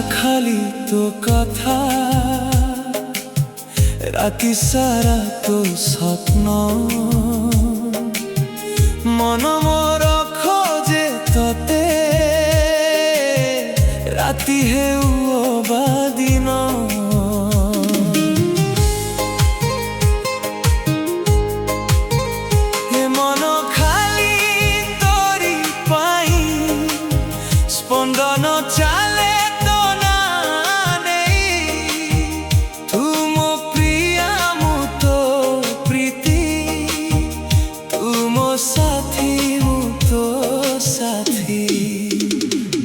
खाली तो कथा राति सारा तो स्वप्न मन मोर खोजे तते राति हेउ बा दिन हे मन खाली तोरी पाई स्पंदन चाले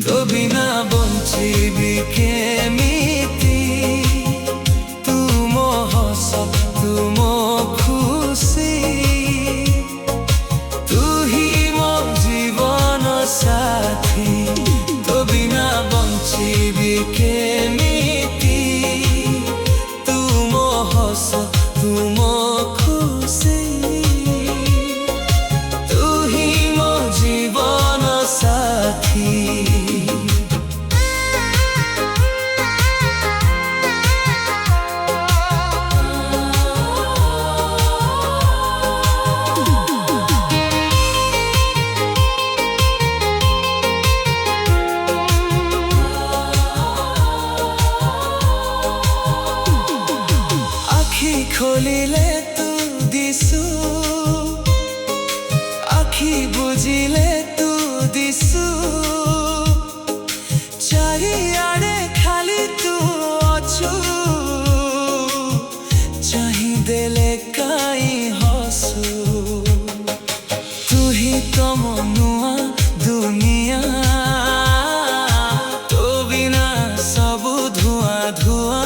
तो बिना बंचिबी केमिति तू मो हस तू मो खुशी तू ही मो जीवन साथी तो बिना बंचिबी केमिति तू मो हस तू मो खुशी तू ही मो जीवन साथी खोलिले तू दिसु आखि बुझिले तू दिसु चारिआडे खाली तू अछु चाहिदेले काई हसु तू ही तो मनुआ दुनिया तो बिना सब धुआ धुआ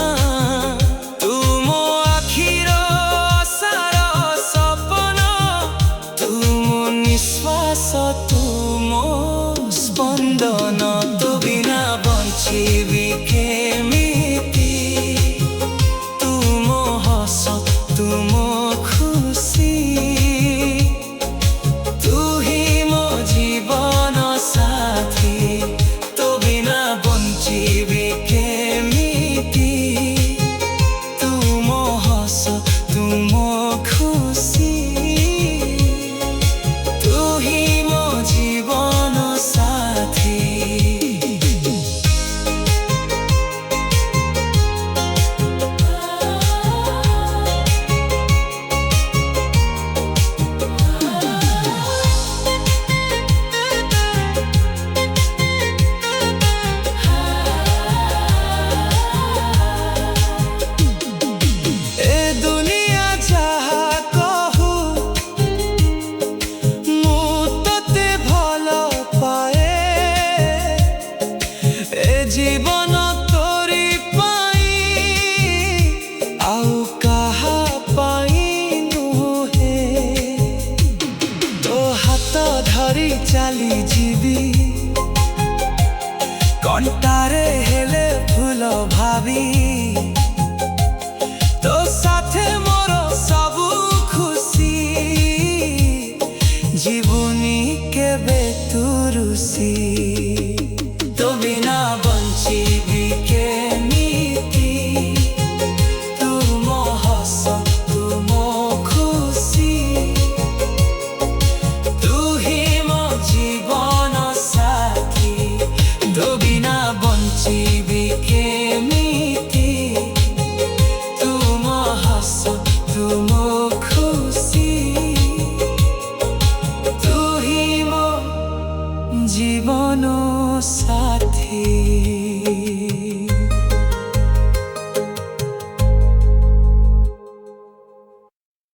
तू मो स्पंदन तो बिना बंचिबी केमिति तू मो हस तू मो खुशी तू ही मो जीवन साथी तो बिना बंचिबी केमिति तू मो हस तू मो खुशी जीवन तोरी पाई आउ कहा पाई नुहे तो हाथ धरी चली जीवी कंटारे हेले फूल भावी।